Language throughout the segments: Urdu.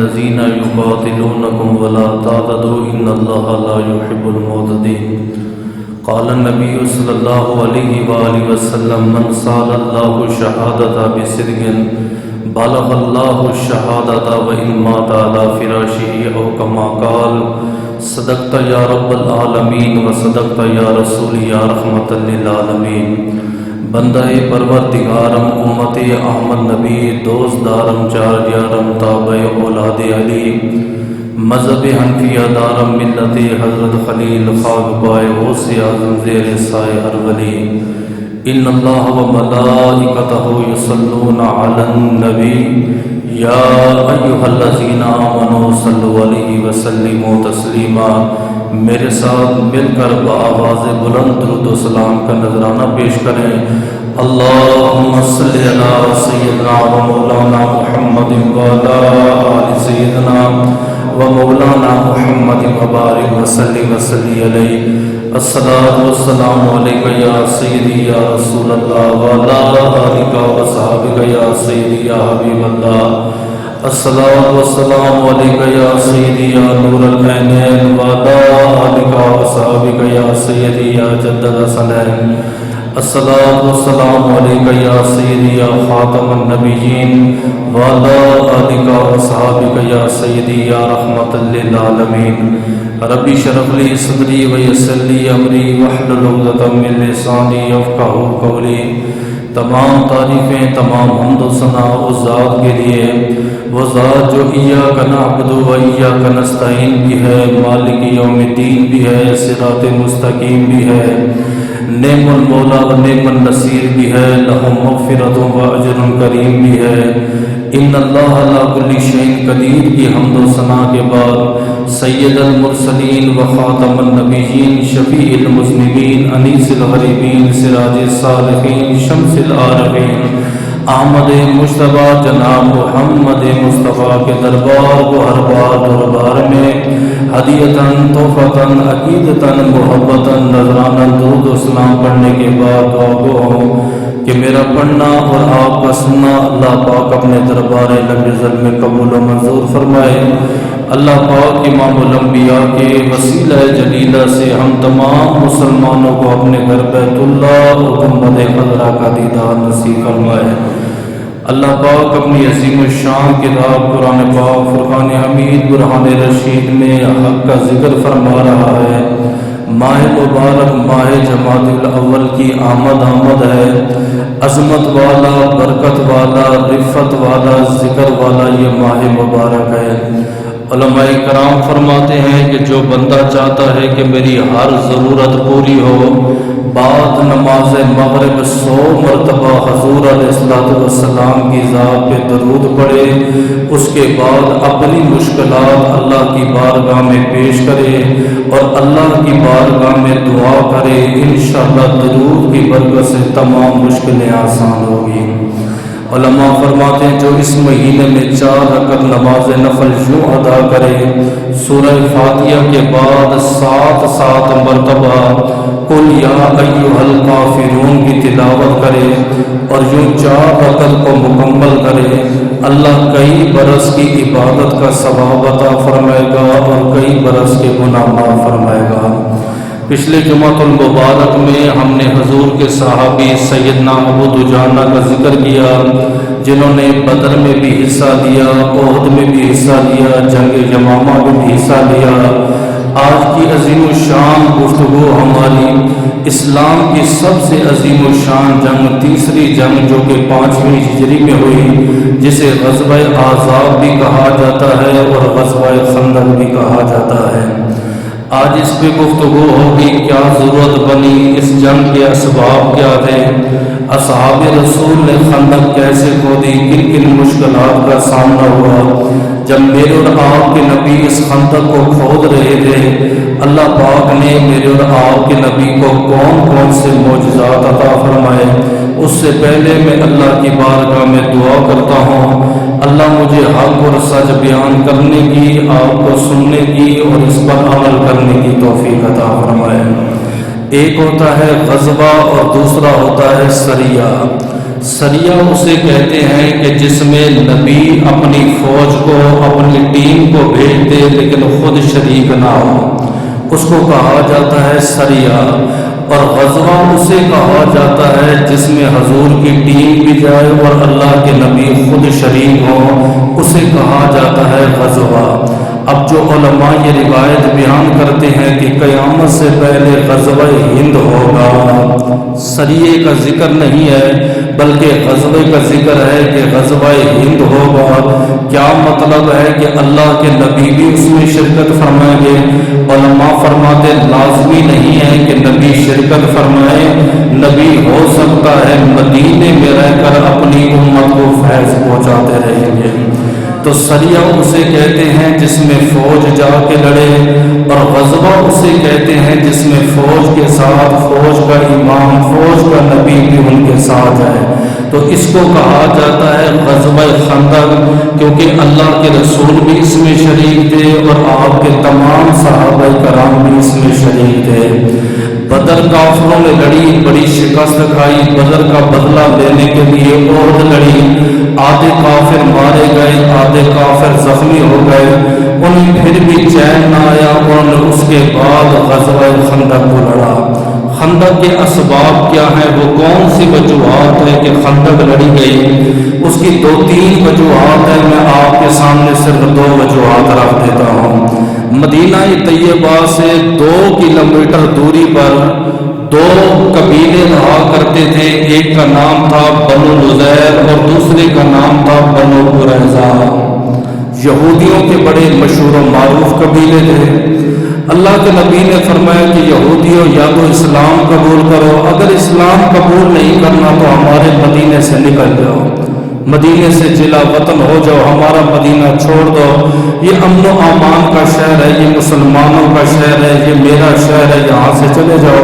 الذين يقاتلونكم ولا تعتدوا إن الله لا يحب المعتدين. قال النبي صلى الله عليه وآله وسلم من سال الله الشهادة بصدق بلغ الله الشهادة وإن مات على فراشه أو كما قال صدقت يا رب العالمين وصدقت يا رسول يا رحمة للعالمين. بندہ پروردگارم امت احمد نبی دوست دارم چار یارم تابع اولاد علی مذہب حنفیہ دارم ملت حضرت خلیل خاک پائے غوث اعظم زیر سائے ارولی. ان اللہ و ملائکتہ یصلون علی النبی یا ایھا الذین آمنوا صلوا علیہ وسلموا تسلیما. میرے ساتھ مل کر بآواز بلند درود و سلام کا نذرانہ پیش کریں. اللہم صلی علی سیدنا و مولانا محمد وعلی آل سیدنا و مولانا محمد وبارک وسلم وصلی علیہ. الصلاۃ والسلام علیک یا سیدی یا رسول اللہ وعلی آلک و صحابک یا سیدی یا حبیب اللہ. الصلاۃ والسلام علیک یا سیدی یا نور العینین وعلی آلک و صحابک یا سیدی یا جد الحسنین. الصلاۃ والسلام علیک یا سیدی یا خاتم النبیین وعلی آلک و صحابک یا سیدی یا رحمۃ للعالمین. ربی اشرح لی صدری ویسر لی امری واحلل عقدۃ من لسانی یفقہوا قولی. تمام تعریفیں تمام حمد و ثنا اس ذات کے لیے، وہ ذات جو ایاک نعبد و ایاک نستعین بھی ہے، مالک یوم الدین بھی ہے، صراط مستقیم بھی ہے، نعم المولا و نعم النصیر بھی ہے، لہ مغفرۃ و اجر کریم بھی ہے. ان اللہ علی کل شیء قدیر کی حمد و ثنا کے بعد سید المرسلین و خاتم النبیین شفیع المذنبین انیس الغریبین سراج الصالحین شمس العارفین احمد مجتبیٰ جناب محمد مصطفیٰ کے دربار کو ہر بار دربار میں ہدیتاً تحفتاً عقیدتاً محبتاً نذرانہ درود و سلام پڑھنے کے بعد دعا گو ہوں کہ میرا پڑھنا اور آپ کا سننا اللہ پاک اپنے دربار لم یزل میں قبول و منظور فرمائے. اللہ پاک امام الانبیاء کے وسیلہ جلیلہ سے ہم تمام مسلمانوں کو اپنے گھر بیت اللہ اور گنبد خضرا کا دیدار نصیب فرمائے. اللہ پاک اپنی عظیم الشان کتاب قرآن پاک فرقان حمید برہان رشید میں حق کا ذکر فرما رہا ہے. ماہ مبارک ماہ جمادی الاول کی آمد ہے. عظمت والا، برکت والا، رفت والا، ذکر والا یہ ماہ مبارک ہے. علماء کرام فرماتے ہیں کہ جو بندہ چاہتا ہے کہ میری ہر ضرورت پوری ہو، بعد نماز مغرب 100 مرتبہ حضور علیہ السلام کی ذات پہ درود پڑھے، اس کے بعد اپنی مشکلات اللہ کی بارگاہ میں پیش کرے اور اللہ کی بارگاہ میں دعا کرے، انشاءاللہ درود کی برکت سے تمام مشکلیں آسان ہوگی. علماء فرماتے ہیں جو اس مہینے میں 4 رکعت نماز نفل یوں ادا کرے، سورہ فاتحہ کے بعد 7 مرتبہ قل یا ایھا الکافرون کی تلاوت کرے اور یوں 4 رکعت کو مکمل کرے، اللہ کئی برس کی عبادت کا ثواب عطا فرمائے گا اور کئی برس کے گناہ معاف فرمائے گا. پچھلے جمعۃ المبارک میں ہم نے حضور کے صحابی سیدنا ابو دجانہ کا ذکر کیا، جنہوں نے بدر میں بھی حصہ لیا، احد میں بھی حصہ لیا، جنگ یمامہ میں بھی حصہ لیا. آج کی عظیم الشان گفتگو ہماری اسلام کی سب سے عظیم الشان جنگ، تیسری جنگ جو کہ 5ویں ہجری میں ہوئی، جسے غزوہ احزاب بھی کہا جاتا ہے اور غزوہ خندق بھی کہا جاتا ہے. آج اس پہ گفتگو ہوگی کیا ضرورت بنی، اس جنگ کے اسباب کیا تھے، اصحاب رسول نے خندق کیسے کھودی، کن کن مشکلات کا سامنا ہوا. جب میرے اور آپ کے نبی اس خندق کو کھود رہے تھے، اللہ پاک نے میرے اور آپ کے نبی کو کون کون سے معجزات عطا فرمائے. اس سے پہلے میں اللہ کی بارگاہ میں دعا کرتا ہوں، اللہ مجھے حق اور سچ بیان کرنے کی، آپ کو سننے کی اور اس پر عمل کرنے کی توفیق عطا فرمائے. ایک ہوتا ہے غزوہ اور دوسرا ہوتا ہے سریہ. سریہ اسے کہتے ہیں کہ جس میں نبی اپنی فوج کو اپنی ٹیم کو بھیج دے لیکن خود شریک نہ ہو، اس کو کہا جاتا ہے سریہ۔ اور غزوہ اسے کہا جاتا ہے جس میں حضور کی ٹیم بھی جائے اور اللہ کے نبی خود شریک ہوں، اسے کہا جاتا ہے غزوہ۔ اب جو علماء یہ روایت بیان کرتے ہیں کہ قیامت سے پہلے غزوہ ہند ہوگا، سریے کا ذکر نہیں ہے بلکہ غزوے کا ذکر ہے کہ غزوہ ہند ہوگا۔ کیا مطلب ہے کہ اللہ کے نبی بھی اس میں شرکت فرمائیں گے؟ علماء فرماتے لازمی نہیں ہے کہ نبی شرکت فرمائے، نبی ہو سکتا ہے مدینے میں رہ کر اپنی امت کو فیض پہنچاتے رہیں گے۔ تو سریہ اسے کہتے ہیں جس میں فوج جا کے لڑے، اور غزوہ اسے کہتے ہیں جس میں فوج کے ساتھ فوج کا امام، فوج کا نبی بھی ان کے ساتھ ہے۔ تو اس کو کہا جاتا ہے غزوہ خندق، کیونکہ اللہ کے رسول بھی اس میں شریک تھے اور آپ کے تمام صحابہ کرام بھی اس میں شریک تھے۔ بدر کافروں نے لڑی، بڑی شکست کھائی، بدر کا بدلہ لینے کے لیے عہد لڑی، آدھے کافر مارے گئے، آدھے کافر زخمی ہو گئے، انہیں پھر بھی چین نہ آیا، انہوں نے اس کے بعد غزوہ خندق کو لڑا۔ خندق کے اسباب کیا ہیں، وہ کون سی وجوہات ہے کہ خندق لڑی گئی؟ اس کی 2-3 وجوہات ہیں، میں آپ کے سامنے صرف 2 وجوہات رکھ دیتا ہوں۔ مدینہ طیبہ سے 2 کلومیٹر دوری پر 2 قبیلے رہا کرتے تھے، ایک کا نام تھا بنو نذیر اور دوسرے کا نام تھا بنو قریظہ۔ یہودیوں کے بڑے مشہور و معروف قبیلے تھے۔ اللہ کے نبی نے فرمایا کہ یہودیوں یا تو اسلام قبول کرو، اگر اسلام قبول نہیں کرنا تو ہمارے مدینے سے نکل جاؤ، مدینے سے جلا وطن ہو جاؤ، ہمارا مدینہ چھوڑ دو، یہ امن و امان کا شہر ہے، یہ مسلمانوں کا شہر ہے، یہ میرا شہر ہے، یہاں سے چلے جاؤ۔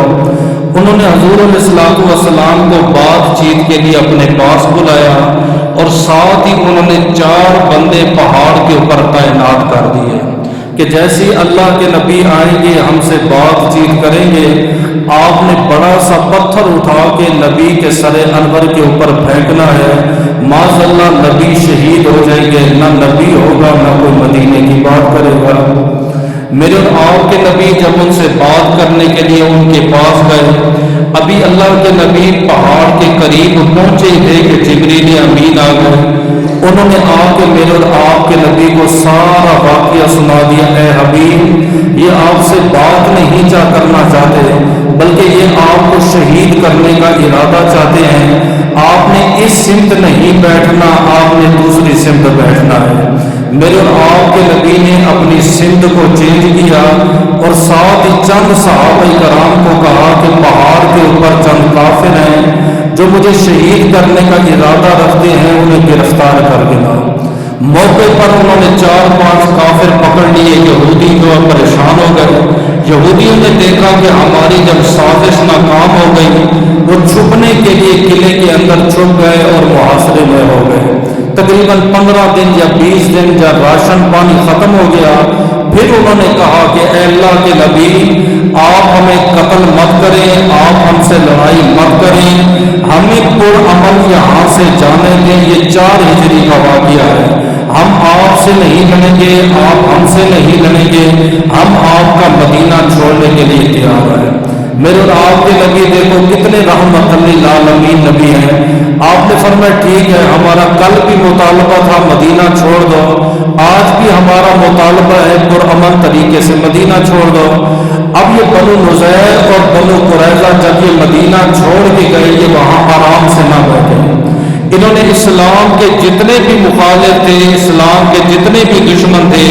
انہوں نے حضور علیہ السلام کو بات چیت کے لیے اپنے پاس بلایا اور ساتھ ہی انہوں نے 4 بندے پہاڑ کے اوپر تعینات کر دیے کہ جیسی اللہ کے نبی آئیں گے ہم سے بات چیت کریں گے۔ آپ نے بڑا سا پتھر اٹھا کے نبی کے سر انور کے اوپر پھینکنا ہے، معاذ اللہ نبی شہید ہو جائیں گے، نہ نبی ہوگا نہ کوئی مدینے کی بات کرے گا۔ میرے اور آپ کے نبی جب ان سے بات کرنے کے لیے ان کے پاس گئے، ابھی اللہ کے نبی پہاڑ کے قریب پہنچے تھے کہ جبریل امین آ گئے۔ انہوں نے آ کے میرے اور آپ کے نبی کو سارا واقعہ سنا دیا۔ اے حبیب، یہ آپ سے بات نہیں کرنا چاہتے بلکہ یہ آپ کو شہید کرنے کا ارادہ چاہتے ہیں، آپ نے اس سمت نہیں بیٹھنا، آپ نے دوسری سمت بیٹھنا ہے۔ میرے اور آپ کے نبی نے اپنی سمت کو چینج کیا اور ساتھ ہی چند صحابہ کرام کو کہا کہ پہاڑ کے اوپر چند کافر ہیں جو مجھے شہید کرنے کا ارادہ رکھتے ہیں، انہیں گرفتار کر کے لاؤ۔ موقع پر انہوں نے 4-5 کافر پکڑ لیے، یہودی جو پریشان ہو گئے۔ یہودیوں نے دیکھا کہ ہماری جب سازش ناکام ہو گئی، وہ چھپنے کے لیے قلعے کے اندر چھپ گئے اور محاصرے میں ہو گئے۔ تقریباً 15 دن یا 20 دن جب راشن پانی ختم ہو گیا، پھر انہوں نے کہا کہ اے اللہ کے نبی، آپ ہمیں قتل مت کریں، آپ ہم سے لڑائی مت کریں، ہمیں پرامن یہاں سے جانے دیں۔ یہ 4 ہجری کا واقعہ ہے، ہم آپ سے نہیں لڑیں گے، آپ ہم سے نہیں لڑیں گے، ہم آپ کا مدینہ چھوڑنے کے لیے تیار ہیں۔ میرے اور آپ کے نبی دیکھو کتنے رحمت للعالمین نبی ہیں۔ آپ نے فرمایا ٹھیک ہے، ہمارا کل بھی مطالبہ تھا مدینہ چھوڑ دو، آج بھی ہمارا مطالبہ ہے پرامن طریقے سے مدینہ چھوڑ دو۔ اب یہ بنو نذیر اور بنو قریظہ جب یہ مدینہ چھوڑ کے گئے، یہ وہاں آرام سے نہ بیٹھے، انہوں نے اسلام کے جتنے بھی مخالف تھے، اسلام کے جتنے بھی دشمن تھے،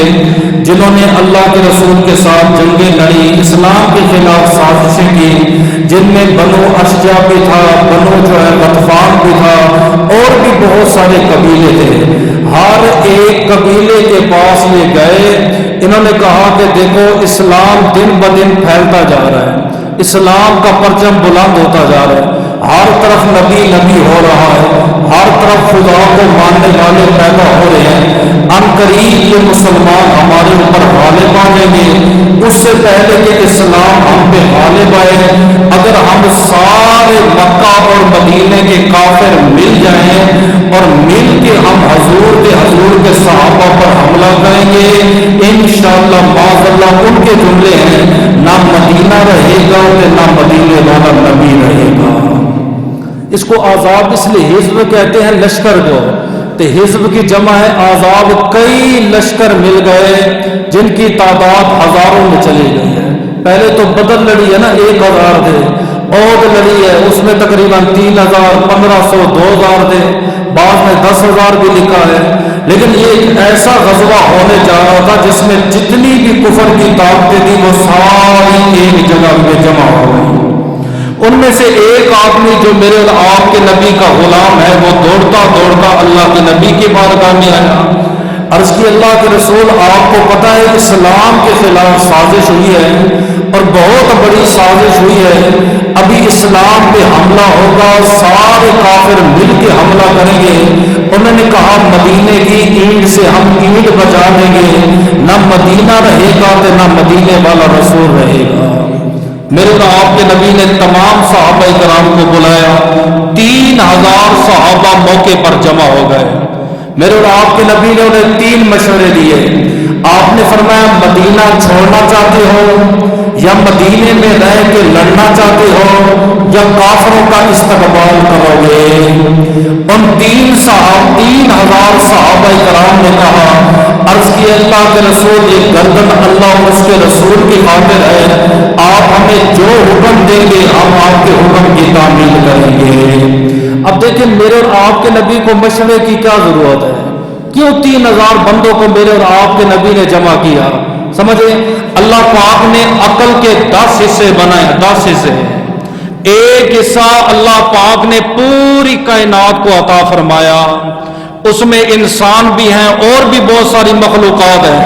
جنہوں نے اللہ کے رسول کے ساتھ جنگیں لڑی، اسلام کے خلاف سازشیں کی، جن میں بنو اشجع بھی تھا، بنو جو ہے غطفان بھی تھا، اور بھی بہت سارے قبیلے تھے، ہر ایک قبیلے کے پاس یہ گئے۔ انہوں نے کہا کہ دیکھو اسلام دن بدن پھیلتا جا رہا ہے، اسلام کا پرچم بلند ہوتا جا رہا ہے، ہر طرف نبی نبی ہو رہا ہے، ہر طرف خدا کو ماننے والے پیدا ہو رہے ہیں، عنقریب یہ مسلمان ہمارے اوپر غالب آ جائیں گے، اس سے پہلے کہ اسلام ہم پہ غالب آئے اگر ہم سارے مکہ اور مدینے کے کافر مل جائیں اور مل کے ہم حضور کے صحابہ پر حملہ کریں گے، انشاءاللہ معاذ اللہ ان کے جملے ہیں، نہ مدینہ رہے گا نہ مدینے والا نبی رہے گا۔ اس کو عذاب اس لیے حزب کہتے ہیں لشکر کو، تو حزب کی جمع ہے عذاب، کئی لشکر مل گئے جن کی تعداد ہزاروں میں چلی گئی ہے۔ پہلے تو بدر لڑی ہے نا 1000 تھے، عہد لڑی ہے اس میں تقریباً 3000 1500 2000 تھے، بعض میں 10,000 بھی لکھا ہے، لیکن یہ ایک ایسا غزوہ ہونے جا رہا تھا جس میں جتنی بھی کفر کی طاقتیں تھیں وہ ساری ایک جگہ پہ جمع ہو گئی۔ ان میں سے ایک آدمی جو میرے اور آپ کے نبی کا غلام ہے وہ دوڑتا دوڑتا اللہ کے نبی کے بارگاہ میں آیا، عرض کی اللہ کے رسول آپ کو پتہ ہے اسلام کے خلاف سازش ہوئی ہے اور بہت بڑی سازش ہوئی ہے، ابھی اسلام پہ حملہ ہوگا، سارے کافر مل کے حملہ کریں گے۔ انہوں نے کہا مدینے کی اینٹ سے ہم اینٹ بجا دیں گے، نہ مدینہ رہے گا تو نہ مدینے والا رسول رہے گا۔ میرے اور آپ کے نبی نے تمام صحابہ کرام کو بلایا، 3000 صحابہ موقع پر جمع ہو گئے۔ میرے اور آپ کے نبی نے انہیں 3 مشورے دیے۔ آپ نے فرمایا مدینہ چھوڑنا چاہتے ہو یا مدینے میں رہ کے لڑنا چاہتے ہو یا کافروں کا استقبال کرو گے؟ ان 3000 صحابہ کرام نے کہا، عرض کی اللہ کے رسول یہ گردن اللہ اور اس کے رسول کی خاطر ہے، آپ ہمیں جو حکم دیں گے ہم آپ کے حکم کی تعمیل کریں گے۔ اب دیکھیں میرے اور آپ کے نبی کو مشورے کی کیا ضرورت ہے؟ کیوں 3000 بندوں کو میرے اور آپ کے نبی نے جمع کیا؟ سمجھے اللہ پاک نے عقل کے 10 حصے بنائے، 10 حصے، ایک حصہ اللہ پاک نے پوری کائنات کو عطا فرمایا، اس میں انسان بھی ہیں اور بھی بہت ساری مخلوقات ہیں،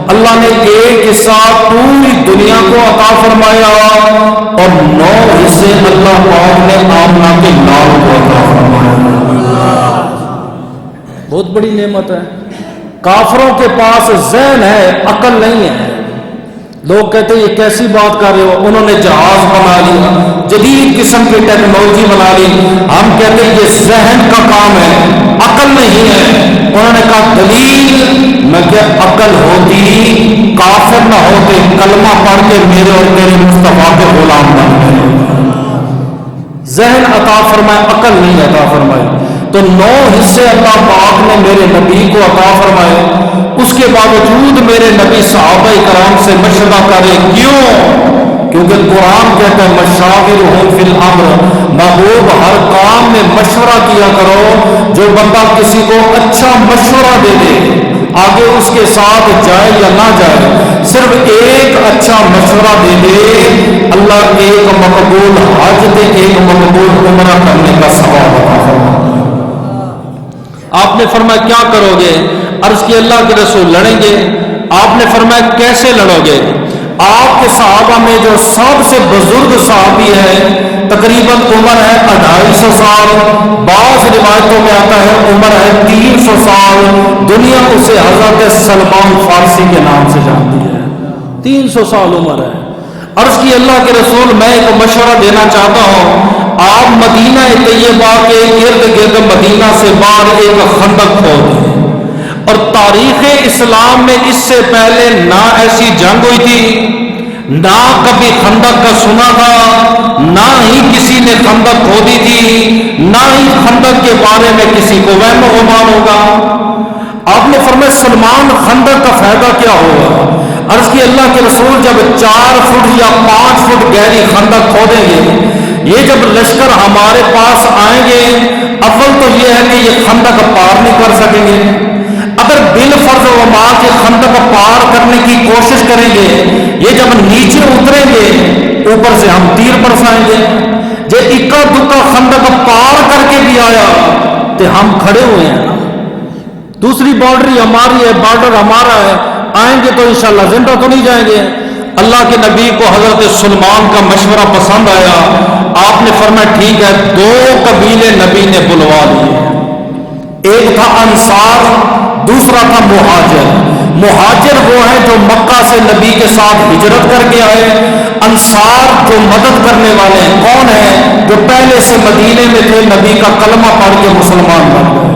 اللہ نے ایک حصہ پوری دنیا کو عطا فرمایا اور 9 حصے اللہ پاک نے آمنہ کے لال کو عطا فرمایا۔ بہت بڑی نعمت ہے۔ کافروں کے پاس ذہن ہے، عقل نہیں ہے۔ لوگ کہتے ہیں یہ کیسی بات کر رہے ہو، انہوں نے جہاز بنا لیا، جدید قسم کی ٹیکنالوجی بنا لی، ہم کہتے ہیں یہ ذہن کا کام ہے، عقل نہیں ہے۔ انہوں نے کہا دلیل، میں کہ عقل ہوتی کافر نہ ہوتے کلمہ پڑھ کے میرے اور تیرے مصطفیٰ کے غلام بن گئے۔ ذہن عطا فرمائے، عقل نہیں عطا فرمائے، تو 9 حصے اللہ پاک نے میرے نبی کو عطا فرمائے، اس کے باوجود میرے نبی صحابہ کرام سے مشورہ کرے، کیوں؟ کیونکہ قرآن کہتا ہے مشاورہم فی الامر، محبوب ہر کام میں مشورہ کیا کرو، جو بندہ کسی کو اچھا مشورہ دے دے آگے اس کے ساتھ جائے یا نہ جائے، صرف ایک اچھا مشورہ دے دے، اللہ ایک مقبول حج دے ایک مقبول عمرہ کرنے کا ثواب عطا فرمائے۔ آپ نے فرمایا کیا کرو گے؟ عرض کی اللہ کے رسول لڑیں گے۔ آپ نے فرمایا کیسے لڑو گے؟ آپ کے صحابہ میں جو سب سے بزرگ صحابی ہے تقریباً عمر ہے 250 سال، بعض روایتوں میں آتا ہے عمر ہے 300 سال، دنیا اسے حضرت سلمان فارسی کے نام سے جانتی ہے، 300 سال عمر ہے۔ عرض کی اللہ کے رسول میں ایک مشورہ دینا چاہتا ہوں، آپ مدینہ طیبہ کے ارد گرد مدینہ سے باہر ایک خندق کھودیں، اور تاریخ اسلام میں اس سے پہلے نہ ایسی جنگ ہوئی تھی، نہ کبھی خندق کا سنا تھا، نہ ہی کسی نے خندق کھودی تھی، نہ ہی خندق کے بارے میں کسی کو وہم و گمان ہوگا۔ آپ نے فرمایا سلمان خندق کا فائدہ کیا ہوگا؟ عرض کی اللہ کے رسول جب 4 فٹ یا 5 فٹ گہری خندق کھودیں گے، یہ جب لشکر ہمارے پاس آئیں گے، اول تو یہ ہے کہ یہ خندق پار نہیں کر سکیں گے، اگر بالفرض وما کے خندق پار کرنے کی کوشش کریں گے، یہ جب نیچے اتریں گے اوپر سے ہم تیر برسائیں گے، جب اکا دکا خندق پار کر کے بھی آیا تو ہم کھڑے ہوئے ہیں، دوسری باؤنڈری ہماری ہے، بارڈر ہمارا ہے، آئیں گے تو انشاءاللہ زندہ تو نہیں جائیں گے۔ اللہ کے نبی کو حضرت سلمان کا مشورہ پسند آیا، آپ نے فرمایا ٹھیک ہے، 2 قبیلے نبی نے بلوا لیے، ایک تھا انصار، دوسرا تھا مہاجر۔ مہاجر وہ ہیں جو مکہ سے نبی کے ساتھ ہجرت کر کے آئے، انصار جو مدد کرنے والے ہیں، کون ہیں؟ جو پہلے سے مدینے میں تھے، نبی کا کلمہ پڑھ کے مسلمان بن گئے۔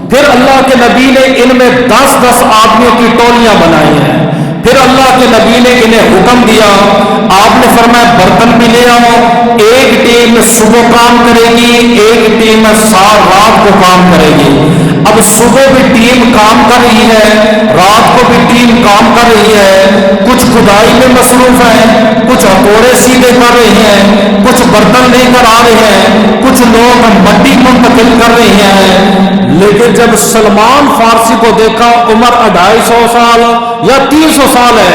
پھر اللہ کے نبی نے ان میں 10 آدمیوں کی ٹولیاں بنائی ہیں۔ پھر اللہ کے نبی نے انہیں حکم دیا، آپ نے فرمایا برتن بھی لے آؤ، ایک ٹیم صبح کام کرے گی، ایک ٹیم رات کو کام کرے گی۔ اب صبح بھی ٹیم کام کر رہی ہے، رات کو بھی ٹیم کام کر رہی ہے، کچھ کھدائی میں مصروف ہیں، کچھ ہتھوڑے سیدھے کر رہے ہیں، کچھ برتن لے کر آ رہے ہیں، کچھ لوگ مٹی منتقل کر رہے ہیں۔ لیکن جب سلمان فارسی کو دیکھا، عمر 250 سال یا 300 سال ہے،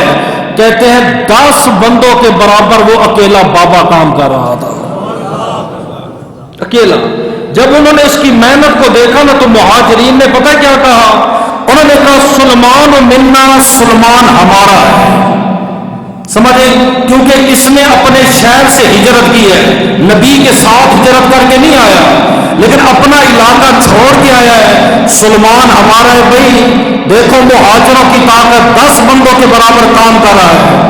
کہتے ہیں 10 بندوں کے برابر وہ اکیلا بابا کام کر رہا تھا، اکیلا۔ جب انہوں نے اس کی محنت کو دیکھا نا، تو مہاجرین نے پتہ کیا کہا؟ انہوں نے کہا سلمان منا، سلمان ہمارا ہے۔ سمجھے؟ کیونکہ اس نے اپنے شہر سے ہجرت کی ہے، نبی کے ساتھ ہجرت کر کے نہیں آیا، لیکن اپنا علاقہ چھوڑ کے آیا ہے۔ سلمان ہمارا ہے بھائی، دیکھو مہاجروں کی طاقت 10 بندوں کے برابر کام کر رہا ہے۔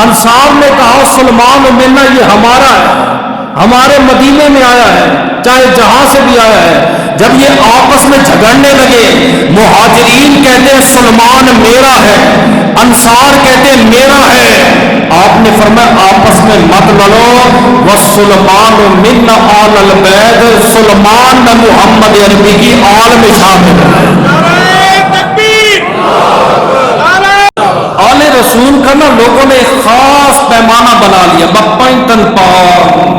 انصار نے کہا سلمان منا، یہ ہمارا ہے، ہمارے مدینے میں آیا ہے، چاہے جہاں سے بھی آیا ہے۔ جب یہ آپس میں جھگڑنے لگے، مہاجرین کہتے ہیں سلمان میرا ہے، انصار کہتے ہیں میرا ہے۔ آپ نے فرمایا آپس میں مت لڑو، وَسُلْمَانُ مِنَّ آلَ الْبَيْتِ، سلمان میں محمد عربی کی آل میں شامل ہے۔ آل رسول کا نا لوگوں نے ایک خاص پیمانہ بنا لیا، بپائنٹن پاؤ،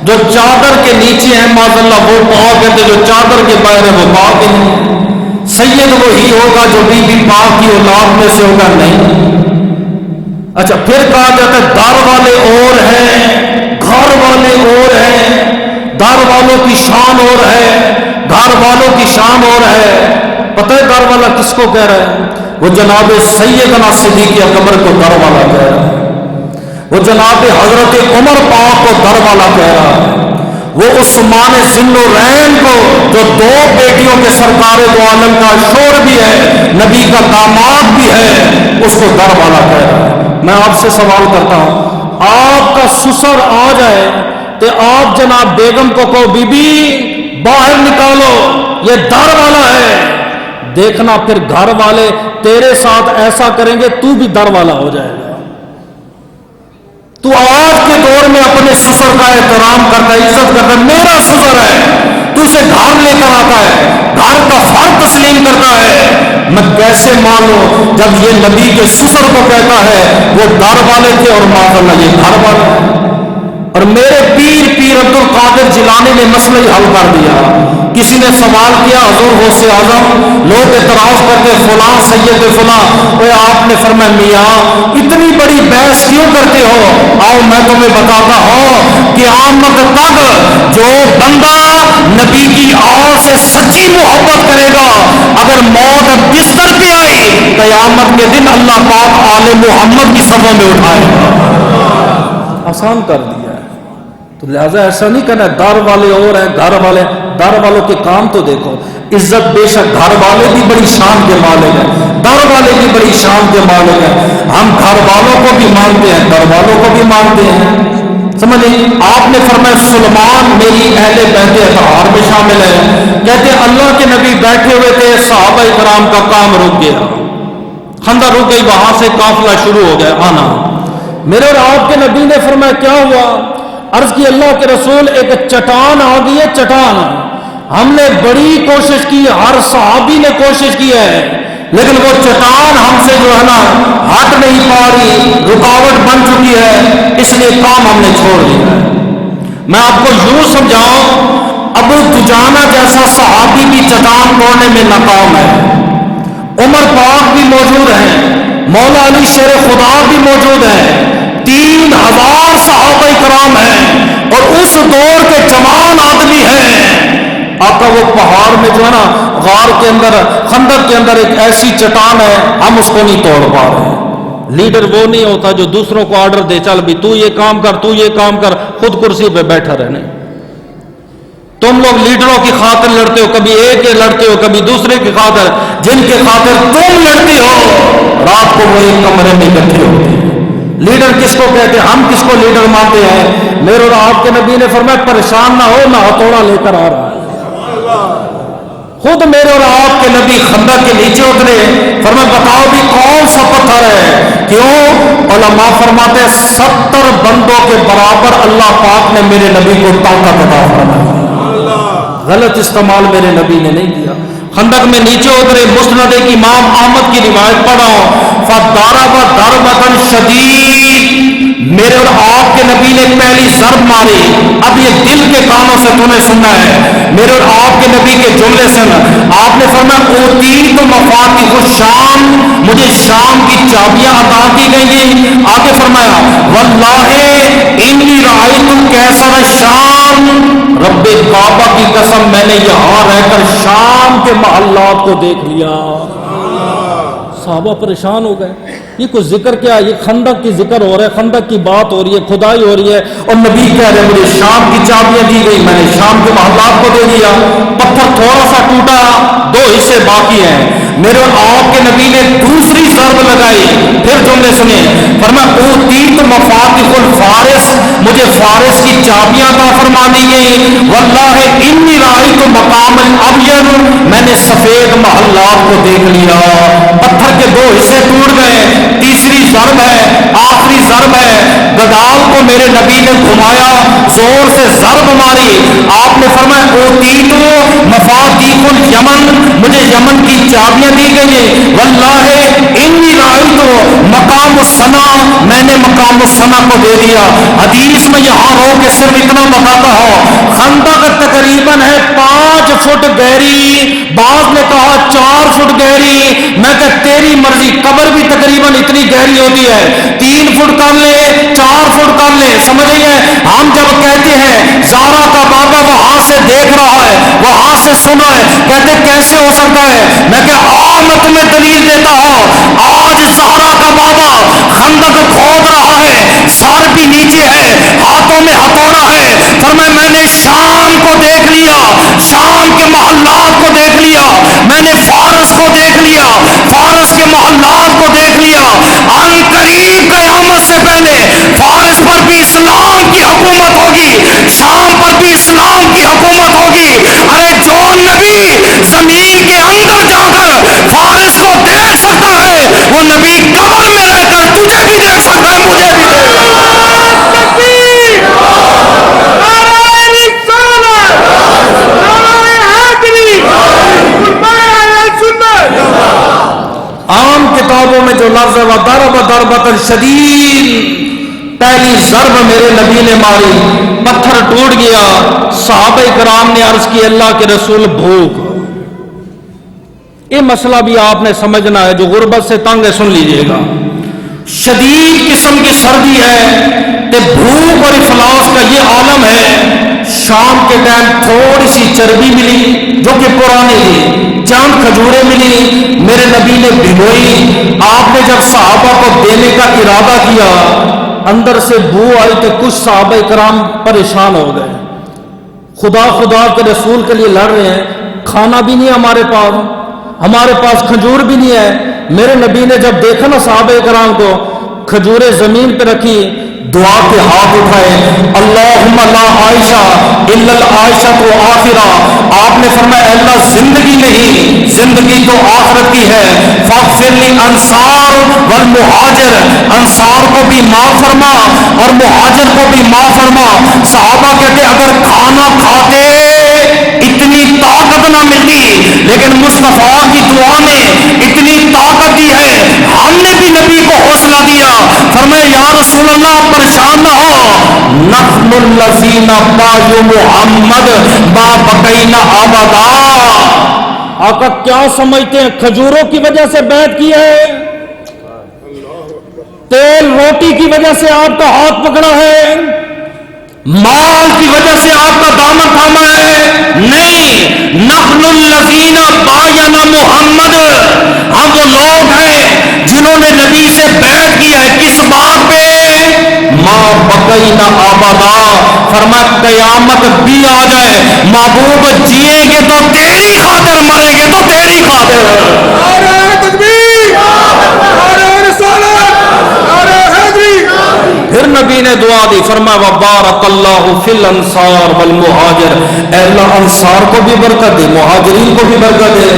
جو چادر کے نیچے ہیں معاذاللہ وہ پاؤ کہتے، جو چادر کے باہر ہے وہ پاؤ کے نہیں۔ سید وہی ہوگا جو بی بی پاک کی اولاد میں سے ہوگا، نہیں۔ اچھا، پھر کہا جاتا ہے در والے اور ہیں، گھر والے اور ہیں، در والوں کی شان اور ہے، گھر والوں کی شان اور ہے۔ پتہ ہے در والا کس کو کہہ رہا ہے؟ وہ جناب سیدنا صدیق اکبر کو در والا کہہ رہا ہے، وہ جناب حضرت عمر پاک کو در والا کہہ رہا ہے، وہ عثمان ذی النورین کو جو 2 بیٹیوں کے سرکار دو عالم کا شور بھی ہے، نبی کا داماد بھی ہے، اس کو در والا کہہ رہا ہے۔ میں آپ سے سوال کرتا ہوں، آپ کا سسر آ جائے تو آپ جناب بیگم کو کہو بی بی باہر نکالو، یہ در والا ہے، دیکھنا پھر گھر والے تیرے ساتھ ایسا کریں گے تو بھی در والا ہو جائے گا۔ تو آج کے دور میں اپنے سسر کا احترام کرتا ہے، عزت کرتا ہے، میرا سسر ہے، تو اسے گھر لے کر آتا ہے، گھر کا فرد تسلیم کرتا ہے۔ میں کیسے مانوں جب یہ نبی کے سسر کو کہتا ہے وہ در والے تھے اور معاذاللہ یہ گھر والے ہیں۔ اور میرے پیر عبد القادر جیلانی نے مسئلہ حل کر دیا۔ کسی نے سوال کیا حضور غوث اعظم، لوگ اعتراض کرتے فلاں سید فلاں، وہ آپ نے فرمایا میاں اتنی بڑی بحث کیوں کرتے ہو؟ آؤ میں تمہیں بتاتا ہوں، قیامت تک جو بندہ نبی کی آل سے سچی محبت کرے گا، اگر موت بستر پہ آئی، قیامت کے دن اللہ پاک آل محمد کی صفوں میں اٹھائے گا۔ آسان کر دیا ہے، تو لہذا ایسا نہیں کہنا در والے اور ہیں گھر والے، در والوں کے کام تو دیکھو۔ عزت بے شک گھر والے بھی بڑی شان کے مالک ہیں، در والے بھی بڑی شان کے مالک ہیں، ہم گھر والوں کو بھی مانتے ہیں، در والوں کو بھی مانتے ہیں۔ سمجھیں؟ آپ نے فرمایا سلمان میری اہل بیت اطہار میں شامل ہے۔ کہتے ہیں اللہ کے نبی بیٹھے ہوئے تھے، صحابہ کرام کا کام رک گیا، خندق رک گئی، وہاں سے قافلہ شروع ہو گیا آنا۔ میرے اور آپ کے نبی نے فرمایا کیا ہوا؟ عرض کی اللہ کے رسول ایک چٹان آ گئی ہے، چٹان۔ ہم نے بڑی کوشش کی، ہر صحابی نے کوشش کی ہے، لیکن وہ چٹان ہم سے جو ہے نا ہٹ نہیں پا رہی، رکاوٹ بن چکی ہے، اس لیے کام ہم نے چھوڑ دیا ہے۔ میں آپ کو یوں سمجھاؤں، ابو دجانہ جیسا صحابی بھی چٹان توڑنے میں ناکام ہے، عمر پاک بھی موجود ہیں، مولا علی شیر خدا بھی موجود ہیں، 3000 صحابہ کرام ہیں، اور اس دور کے جوان آدمی ہیں۔ آقا وہ پہاڑ میں جو ہے نا غار کے اندر، خندق کے اندر ایک ایسی چٹان ہے، ہم اس کو نہیں توڑ پا رہے، لیڈر وہ نہیں ہوتا جو دوسروں کو آرڈر دے، چل بھی تو یہ کام کر، تو یہ کام کر، خود کرسی پہ بیٹھا رہنے۔ تم لوگ لیڈروں کی خاطر لڑتے ہو، کبھی ایک کے لڑتے ہو، کبھی دوسرے کی خاطر، جن کے خاطر تم لڑتے ہو رات کو وہ ایک کمرے میں اکٹھے ہوتے ہیں۔ لیڈر کس کو کہتے ہیں؟ ہم کس کو لیڈر مانتے ہیں؟ میرے اور آپ کے نبی نے فرمایا پریشان نہ ہو، میں ہتھوڑا لے کر آ رہا ہے۔ خود میرے اور آپ کے نبی خندق کے نیچے اترے، فرمایا بتاؤ بھی کون سا پتھر ہے؟ کیوں؟ علماء فرماتے ہیں 70 بندوں کے برابر اللہ پاک نے میرے نبی کو طاقت عطا فرمائی۔ غلط استعمال میرے نبی نے نہیں کیا۔ خندق میں نیچے اترے، مسند امام احمد کی روایت پڑھا، فضرب ضربۃ شدید، میرے اور آپ کے نبی نے پہلی ضرب ماری۔ اب یہ دل کے کانوں سے تو نے سننا ہے، میرے اور آپ کے نبی کے جملے سن۔ آپ نے فرمایا اوتیت مفاتیح الشام، مجھے شام کی چابیاں عطا کی گئی۔ آگے فرمایا واللہ انی رأیت کیسر الشام، رب کعبہ کی قسم میں نے یہاں رہ کر شام کے محلات کو دیکھ لیا۔ صحابہ پریشان ہو گئے، یہ کوئی ذکر کیا؟ یہ خندق کی ذکر ہو رہا ہے، خندق کی بات ہو رہی ہے، کھدائی ہو رہی ہے، اور نبی کہہ رہے مجھے شام کی چابیاں دی گئی، میں نے شام کے محلات کو دے دیا۔ پتھر تھوڑا سا ٹوٹا، 2 حصے باقی ہیں۔ میرے اور آپ کے نبی نے دوسری ضرب لگائی، پھر جملے سنیں، فرمایا اوتیت مفاتیح الفارس، مجھے فارس کی چابیاں عطا فرما دی گئی۔ واللہ انی رأیت مقام الابین، میں نے سفید محلات کو دیکھ لیا۔ پتھر کے 2 حصے ٹوٹ گئے۔ تیسری ضرب ہے، آخری ضرب ہے، گدال کو میرے نبی نے گھمایا، زور سے ضرب ماری۔ آپ نے فرمایا اوتیت مفاتیح الیمن، مجھے یمن کی چابیاں دی گئی۔ واللہ انی رأیت مقام الصنع، میں نے مقام الصنع کو دے دیا۔ حدیث میں یہاں رو کے صرف اتنا بتاتا ہوں، خندق تقریباً ہے 5 فٹ گہری، بعض نے کہا 4 فٹ گہری، میں کہ تیری مرضی، قبر بھی تقریباً اتنی گہری ہوتی ہے، 3 فٹ کر لے، 4 فٹ کر لے، سمجھ رہی ہے؟ ہم جب کہتے ہیں زارا کا بابا وہاں سے دیکھ رہا ہے، وہاں سے سن رہا ہے، کہتے کیسے ہو سکتا ہے؟ میں کہ میں تمہیں دلیل دیتا ہوں، آج زارا کا بابا خندق کھود رہا ہے، سر بھی نیچے ہے، ہاتھوں میں ہتھوڑا ہے، فرمایا میں نے شام کو دیکھ لیا، شام کے محلات کو دیکھ لیا، میں نے فارس کو دیکھ لیا، فارس کے محلات کو دیکھ لیا، ان قریب قیامت سے پہلے فارس پر بھی اسلام کی حکومت ہوگی، شام پر بھی اسلام کی حکومت ہوگی۔ ارے جو نبی زمین کے اندر جا کر فارس کو دیکھ سکتا ہے، وہ نبی قبر میں رہ کر تجھے بھی دیکھ سکتا ہے، مجھے بھی دیکھ سکتا ہے۔ عام کتابوں میں جو لفظ ہے وَضَرَبَ ضَرْبَةً شَدِيدًا، پہلی ضرب میرے نبی نے ماری، پتھر ٹوٹ گیا۔ صحابہ کرام نے عرض کی اللہ کے رسول بھوک، یہ مسئلہ بھی آپ نے سمجھنا ہے، جو غربت سے تنگ ہے سن لیجئے گا، شدید قسم کی سردی ہے کہ بھوک اور افلاس کا یہ عالم ہے۔ شام کے ٹائم تھوڑی سی چربی ملی جو کہ پرانی تھی، چند کھجوریں ملی، میرے نبی نے بھگوئی۔ آپ نے جب صحابہ کو دینے کا ارادہ کیا، اندر سے بو آئی تو کچھ صحابہ کرام پریشان ہو گئے، خدا خدا کے رسول کے لیے لڑ رہے ہیں، کھانا بھی نہیں ہمارے پاس کھجور بھی نہیں ہے۔ میرے نبی نے جب دیکھا نا صحابہ کرام کو، کھجوریں زمین پہ رکھی، دعا کے ہاتھ اٹھائے، اللہم لا عائشہ الا العائشہ تو آخرہ۔ آپ نے فرمایا اللہ زندگی نہیں، زندگی تو آخرت کی ہے، فاغفر للانصار والمہاجر، انصار کو بھی معاف فرما اور مہاجر کو بھی معاف فرما۔ صحابہ کہتے اگر کھانا کھاتے اتنی طاقت نہ ملتی، لیکن مصطفیٰ کی دعا نے اتنی طاقت دی ہے، ہم نے بھی نبی کو حوصلہ دیا، فرمایا یا رسول اللہ پریشان نہ ہو، نحن الذین بایعوا محمد ما بقینا ابدا۔ آقا کیا سمجھتے ہیں کھجوروں کی وجہ سے بیعت کی ہے؟ تیل روٹی کی وجہ سے آپ کا ہاتھ پکڑا ہے؟ مال کی وجہ سے آپ کا دامن تھاما ہے؟ نہیں، نحن الذین بایعنا محمد، ہم وہ لوگ ہیں جنہوں نے نبی سے بیعت کی باقین ابدا، فرمایا قیامت بھی آ جائے، محبوب جییں گے تو تیری خاطر، مریں گے تو تیری خاطر۔ نعرہ تکبیر، نعرہ رسالت، نعرہ حیدری۔ پھر نبی نے دعا دی، فرمایا وبارک اللہ فی الانصار والمہاجر، اے اللہ انصار کو بھی برکت دے، مہاجرین کو بھی برکت دے۔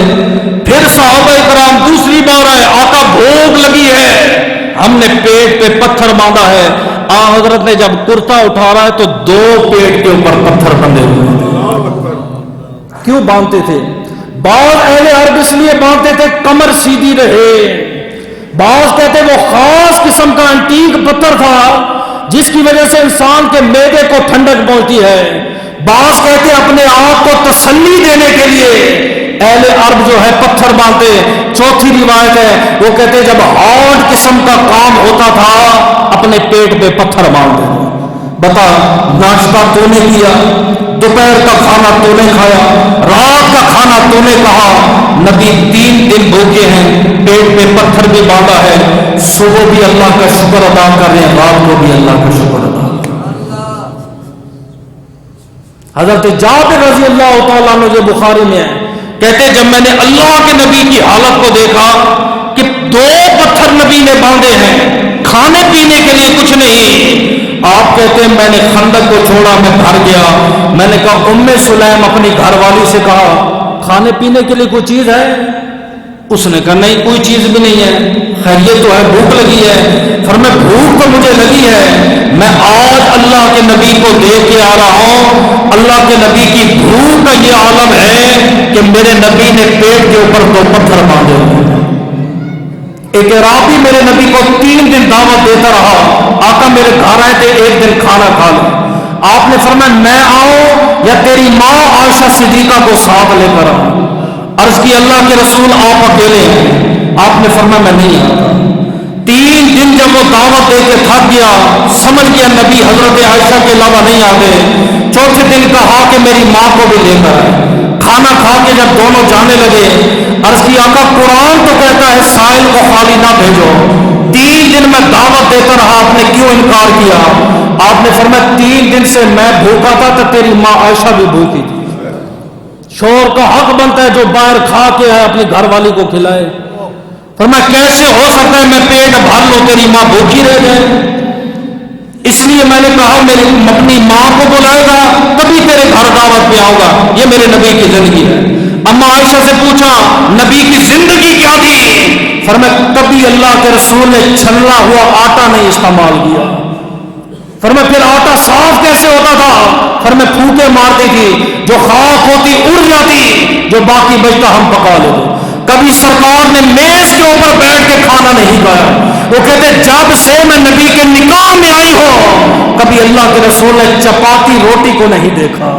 پھر صحابہ کرام دوسری بار آئے، آقا بھوک لگی ہے، ہم نے پیٹ پہ پتھر باندھا ہے۔ حضرت نے جب کرتا اٹھا رہا ہے تو 2 پیٹ کے اوپر پتھر بندھے ہوئے۔ کیوں باندھتے تھے؟ بعض اہل عرب اس لیے باندھتے تھے کمر سیدھی رہے، بعض کہتے وہ خاص قسم کا انٹیک پتھر تھا جس کی وجہ سے انسان کے معدے کو ٹھنڈک پہنچتی ہے، بعض کہتے اپنے آپ کو تسلی دینے کے لیے اہل عرب جو ہے پتھر باندھتے۔ چوتھی روایت ہے وہ کہتے جب ہارڈ قسم کا کام ہوتا تھا اپنے پیٹ پہ پتھر باندھتے۔ بتا، ناشتہ تو نے کیا، دوپہر کا کھانا تو نے کھایا، رات کا کھانا تو نے کہا، نبی 3 دن بھوکے ہیں، پیٹ پہ پتھر بھی باندھا ہے، صبح بھی اللہ کا شکر ادا کر رہے ہیں، رات کو بھی اللہ کا شکر ادا۔ حضرت جابر رضی اللہ تعالیٰ عنہ جو بخاری میں ہے، کہتے جب میں نے اللہ کے نبی کی حالت کو دیکھا کہ 2 پتھر نبی نے باندھے ہیں، کھانے پینے کے لیے کچھ نہیں، آپ کہتے ہیں میں نے خندق کو چھوڑا، میں گھر گیا، میں نے کہا ام سلیم اپنی گھر والی سے کہا کھانے پینے کے لیے کوئی چیز ہے؟ اس نے کہا نہیں کوئی چیز بھی نہیں ہے، خیریت تو ہے، بھوک لگی ہے۔ فرمایا بھوک تو مجھے لگی ہے، میں آج اللہ کے نبی کو دیکھ کے آ رہا ہوں، اللہ کے نبی کی بھوک کا یہ عالم ہے کہ میرے نبی نے پیٹ کے اوپر 2 پتھر باندھے ہوئے۔ ایک عرابی میرے نبی کو 3 دن دعوت دیتا رہا، آقا میرے گھر آئے تھے، ایک دن کھانا کھا لیں۔ آپ نے فرمایا میں آؤں یا تیری ماں عائشہ صدیقہ کو ساتھ لے کر آؤں؟ عرض کی اللہ کے رسول آپ اکیلے ہیں؟ آپ نے فرمایا میں نہیں آتا۔ 3 دن جب وہ دعوت دے کے تھک گیا، سمجھ گیا نبی حضرت عائشہ کے علاوہ نہیں آتے، چوتھے دن کہا کہ میری ماں کو بھی لے کر آئے۔ کھانا کھا کے جب دونوں جانے لگے، عرض کی آقا قرآن تو کہتا ہے سائل کو خالی نہ بھیجو، 3 دن میں دعوت دیتا رہا، آپ نے کیوں انکار کیا؟ آپ نے فرمایا 3 دن سے میں بھوکا تھا تو تیری ماں عائشہ بھی بھوکی تھی، شوہر کا حق بنتا ہے جو باہر کھا کے ہے اپنی گھر والی کو کھلائے۔ فرمایا کیسے ہو سکتا ہے میں پیٹ بھر لوں تیری ماں بھوکی رہ جائے؟ اس لیے میں نے کہا میری اپنی ماں کو بلائے گا تبھی تیرے گھر دعوت پہ آؤں گا، یہ میرے نبی کی زندگی ہے۔ اما عائشہ سے پوچھا نبی کی زندگی کیا تھی؟ فرمایا کبھی اللہ کے رسول نے چھلنا ہوا آٹا نہیں استعمال کیا۔ فرمایا پھر آٹا صاف کیسے ہوتا تھا؟ فرمایا پھوکے مارتی تھی، جو خاک ہوتی اڑ جاتی، جو باقی بچتا ہم پکا لیتے۔ کبھی سرکار نے میز کے اوپر بیٹھ کے کھانا نہیں کھایا، وہ کہتے جب سے میں نبی کے نکاح میں آئی ہوں کبھی اللہ کے رسول نے چپاتی روٹی کو نہیں دیکھا۔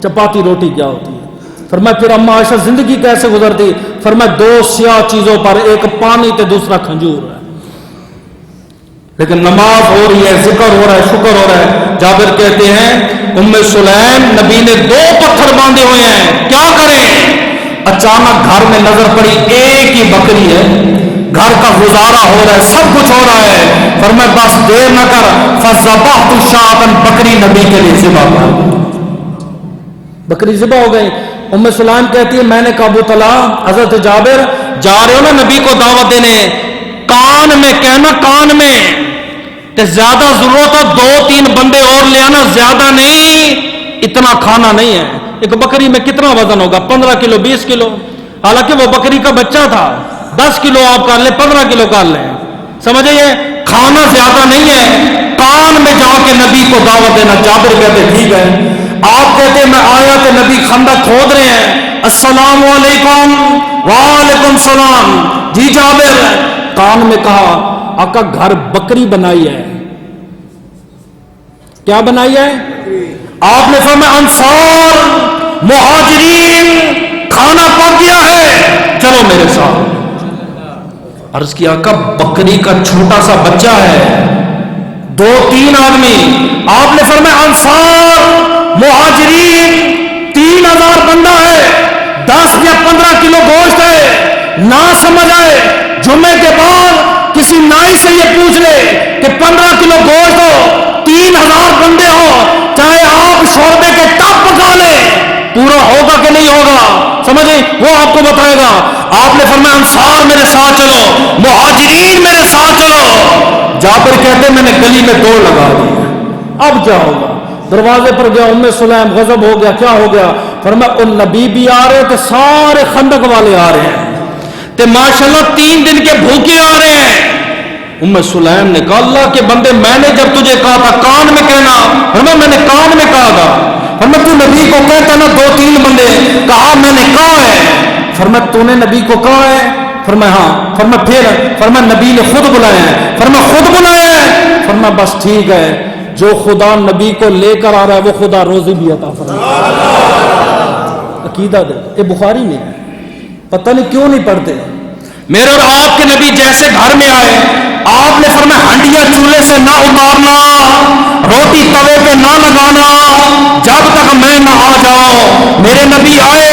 چپاتی روٹی کیا ہوتی ہے؟ فرمایا پھر اما عائشہ زندگی کیسے گزرتی؟ فرمایا 2 سیاہ چیزوں پر، ایک پانی تے دوسرا کھجور ہے، لیکن نماز ہو رہی ہے، ذکر ہو رہا ہے، شکر ہو رہا ہے۔ جابر کہتے ہیں ام سلیم نبی نے 2 پتھر باندھے ہوئے ہیں، کیا کریں؟ اچانک گھر میں نظر پڑی ایک ہی بکری ہے، گھر کا گزارا ہو رہا ہے، سب کچھ ہو رہا ہے۔ فرمایا بس دیر نہ کر، فذبحت شاۃ، بکری نبی کے لیے ذبح کر، بکری ذبح ہو گئی۔ ام سلیم کہتی ہے میں نے کہا ابو طلحہ حضرت جابر جا رہے ہو نا نبی کو دعوت دینے، کان میں کہنا، کان میں تے زیادہ ضرورت ہو 2-3 بندے اور لے آنا، زیادہ نہیں، اتنا کھانا نہیں ہے۔ ایک بکری میں کتنا وزن ہوگا؟ 15 کلو 20 کلو، حالانکہ وہ بکری کا بچہ تھا، 10 کلو آپ کر لیں، 15 کلو کر لیں، سمجھے؟ کھانا زیادہ نہیں ہے، کان میں جا کے نبی کو دعوت دینا۔ جابر کہتے ٹھیک ہے۔ آپ کہتے میں آیا کہ نبی خندق کھود رہے ہیں، السلام علیکم، وعلیکم السلام، جی جابر، کان میں کہا آقا گھر بکری بنائی ہے، کیا بنائی ہے؟ آپ نے فرمایا انصار مہاجرین کھانا پک گیا ہے، چلو میرے ساتھ۔ عرض کیا آقا بکری کا چھوٹا سا بچہ ہے، 2-3 آدمی۔ آپ نے فرمایا انصار مہاجرین 3000 بندہ ہے، 10 یا 15 کلو گوشت ہے، نہ سمجھ آئے جمعے کے بعد کسی نائی سے یہ پوچھ لے کہ 15 کلو گوشت ہو 3000 ہوگا کہ نہیں ہوگا، سمجھے، وہ آپ کو بتائے گا۔ آپ نے فرمایا انصار میرے ساتھ چلو، مہاجرین میرے ساتھ چلو۔ جابر کہتے میں نے گلی میں دوڑ لگا دی، اب کیا ہوگا؟ دروازے پر گیا، ام سلیم غضب ہو گیا، کیا ہو گیا؟ فرمایا ان نبی بھی آ رہے تو سارے خندق والے آ رہے ہیں تے ماشاءاللہ 3 دن کے بھوکے آ رہے ہیں۔ ام سلیم نے کہا اللہ کے بندے میں نے جب تجھے کہا تھا کان میں کہنا، فرمایا میں نے کان میں کہا تھا، فرمایا تو نبی کو کہتا نا 2-3 بندے، کہا میں نے کہا ہے، فرمایا تو نے نبی کو کہا ہے، فرمایا ہاں، فرمایا پھر، فرمایا نبی نے خود بلایا ہے، فرمایا خود بلایا ہے، فرمایا بس ٹھیک ہے، جو خدا نبی کو لے کر آ رہا ہے وہ خدا روزی بھی عطا فرمائے۔ عقیدہ دے، یہ بخاری میں ہے، پتہ نہیں کیوں نہیں پڑھتے۔ میرے اور آپ کے نبی جیسے گھر میں آئے، آپ نے فرمایا ہنڈیاں چولہے سے نہ اتارنا، روٹی توے پہ نہ لگانا جب تک میں نہ آ جاؤں۔ میرے نبی آئے،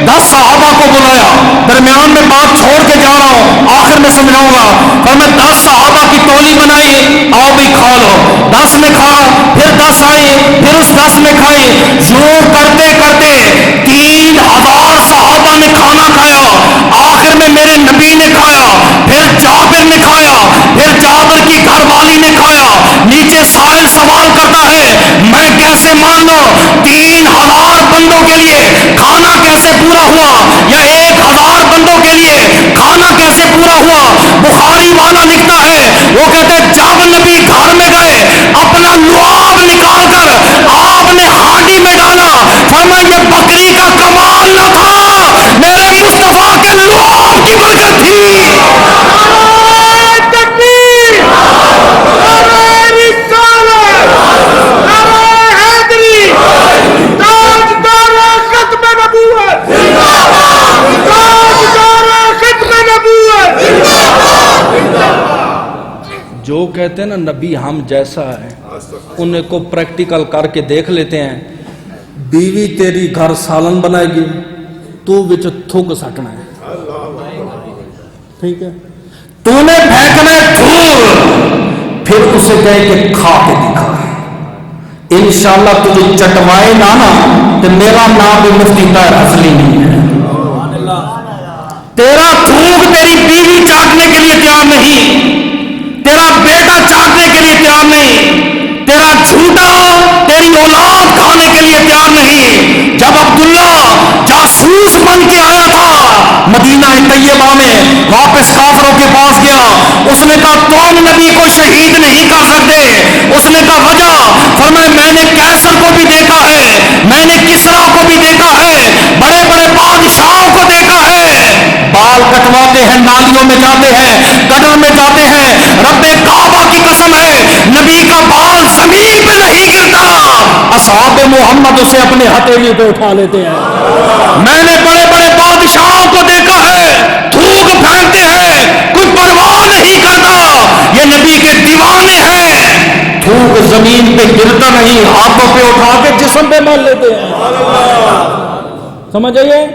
10 صحابہ کو بلایا، درمیان میں بات چھوڑ کے جا رہا ہوں، آخر میں سمجھاؤں گا، فرمایا 10 صحابہ کی ٹولی بنائی، آؤ بھی کھا لو، 10 نے کھا، پھر 10 آئے، پھر اس 10 نے کھائی، یوں کرتے کرتے 3000 صحابہ نے کھانا کھایا، آخر میں میرے نبی نے کھایا، پھر جابر نے کھایا، پھر جابر کی گھر والی نے کھایا۔ نیچے سائل سوال کرتا ہے میں کیسے مان لوں 3000 بندوں کے لیے کھانا کیسے پورا ہوا، یا 1000 بندوں کے لیے کھانا کیسے پورا ہوا؟ بخاری والا لکھتا ہے، وہ کہتے ہیں جب نبی گھر میں گئے اپنا لعاب نکال کر آپ نے ہانڈی میں ڈالا، فرمایا یہ بکری کا کمال نہ تھا، میرے مصطفیٰ کے لعاب کی برکت تھی۔ جو کہتے ہیں نا نبی ہم جیسا ہے، انہیں کو پریکٹیکل کر کے دیکھ لیتے ہیں۔ بیوی تیری گھر سالن بنائے گی، تو وچ تھوک سٹنا ہے، ٹھیک ہے، تو نے پھینکنا ہے دھول، پھر اسے کہے کہ کھا کے دکھا، انشاءاللہ تجھے چٹوائے نہ تو میرا نام بھی مفتی طاہر اصلی نہیں ہے۔ تیرا تھوک تیری بیوی چاٹنے کے لیے تیار نہیں، تیرا بیٹا چاٹنے کے لیے تیار نہیں، تیرا جھوٹا تیری اولاد کھانے کے لیے تیار نہیں۔ جب عبداللہ جاسوس بن کے آیا تھا مدینہ طیبہ میں، واپس کافروں کے پاس گیا، اس نے کہا تم نبی کو شہید نہیں کر سکتے، اس نے کہا وجہ، فرمایا میں نے کیسر کو بھی دیکھا ہے، میں نے کسرا کو بھی دیکھا ہے، بڑے بڑے بادشاہوں کو دیکھا ہے، بال کٹواتے ہیں، نالیوں میں جاتے ہیں، گٹر میں جاتے ہیں، رب کعبہ کی قسم ہے نبی کا بال زمین پہ نہیں گرتا، اصحاب محمد اسے اپنے ہتھیلی پہ اٹھا لیتے ہیں۔ میں نے بڑے بڑے بادشاہوں کو دیکھا ہے، تھوک پھینکتے ہیں، کوئی پرواہ نہیں کرتا، یہ نبی کے دیوانے ہیں، تھوک زمین پہ گرتا نہیں، ہاتھوں پہ اٹھا کے جسم پہ مال لیتے ہیں۔ سمجھ آئیے،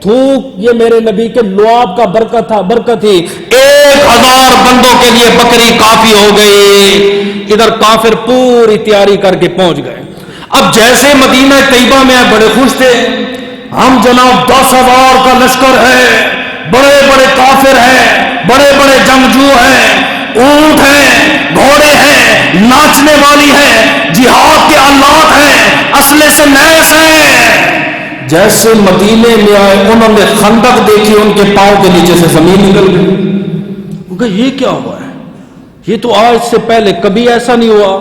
تھوک یہ میرے نبی کے لعاب کا برکت تھا، برکت تھی۔ 1000 بندوں کے لیے بکری کافی ہو گئی، ادھر کافر پوری تیاری کر کے پہنچ گئے۔ اب جیسے مدینہ طیبہ میں بڑے خوش تھے، ہم جناب 10,000 کا لشکر ہے، بڑے بڑے کافر ہیں، بڑے بڑے جنگجو ہیں، اونٹ ہیں، گھوڑے ہیں، ناچنے والی ہیں، جہاد کے آلات ہیں، اسلحے سے لیس ہیں۔ جیسے مدینے میں آئے انہوں نے خندق دیکھی، ان کے پاؤں کے نیچے سے زمین نکل گئی، کہ یہ کیا ہوا ہے، یہ تو آج سے پہلے کبھی ایسا نہیں ہوا،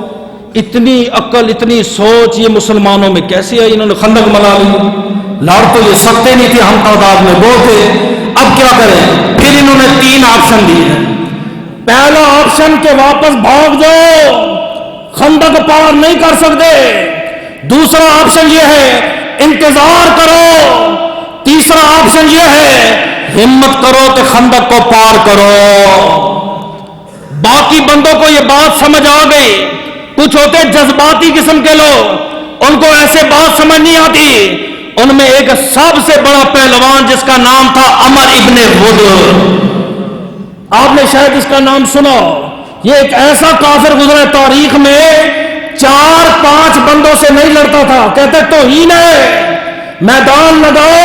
اتنی عقل اتنی سوچ یہ مسلمانوں میں کیسے آئی، انہوں نے خندق ملا لی، لڑ تو یہ سکتے نہیں تھے، ہم تعداد میں بہت تھے، اب کیا کریں؟ پھر انہوں نے 3 آپشن دیے ہیں۔ پہلا آپشن کہ واپس بھاگ جاؤ، خندق پار نہیں کر سکتے، دوسرا آپشن یہ ہے انتظار کرو، تیسرا آپشن یہ ہے ہمت کرو کہ خندق کو پار کرو۔ باقی بندوں کو یہ بات سمجھ آ گئی، کچھ ہوتے جذباتی قسم کے لوگ، ان کو ایسے بات سمجھ نہیں آتی۔ ان میں ایک سب سے بڑا پہلوان جس کا نام تھا عمر ابن غد، آپ نے شاید اس کا نام سنا، یہ ایک ایسا کافر گزرا تاریخ میں 4-5 بندوں سے نہیں لڑتا تھا، کہتے توہین ہے، میدان لگاؤ،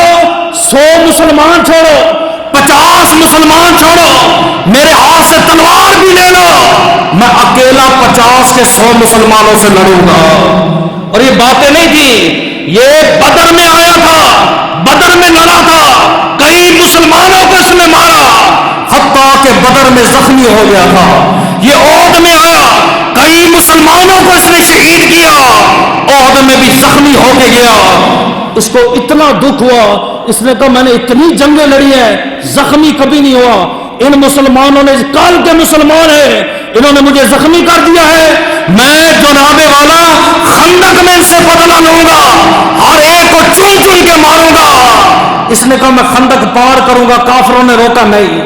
100 مسلمان چھوڑو، 50 مسلمان چھوڑو، میرے ہاتھ سے تلوار بھی لے لو، میں اکیلا 50 کے 100 مسلمانوں سے لڑوں گا۔ اور یہ باتیں نہیں تھی، یہ بدر میں آیا تھا، بدر میں لڑا تھا، کئی مسلمانوں کو اس نے مارا، حتیٰ کہ بدر میں زخمی ہو گیا تھا۔ یہ احد میں آیا، کئی مسلمانوں کو اس نے شہید کیا، احد میں بھی زخمی ہو کے گیا۔ اس کو اتنا دکھ ہوا، اس نے کہا میں نے اتنی جنگیں لڑی ہیں، زخمی کبھی نہیں ہوا، ان مسلمانوں نے، کل کے مسلمان ہیں، انہوں نے مجھے زخمی کر دیا ہے، میں جناب والا خندق میں ان سے بدلہ لوں گا، ہر ایک کو چن چن کے ماروں گا۔ اس نے کہا میں خندق پار کروں گا، کافروں نے روکا نہیں،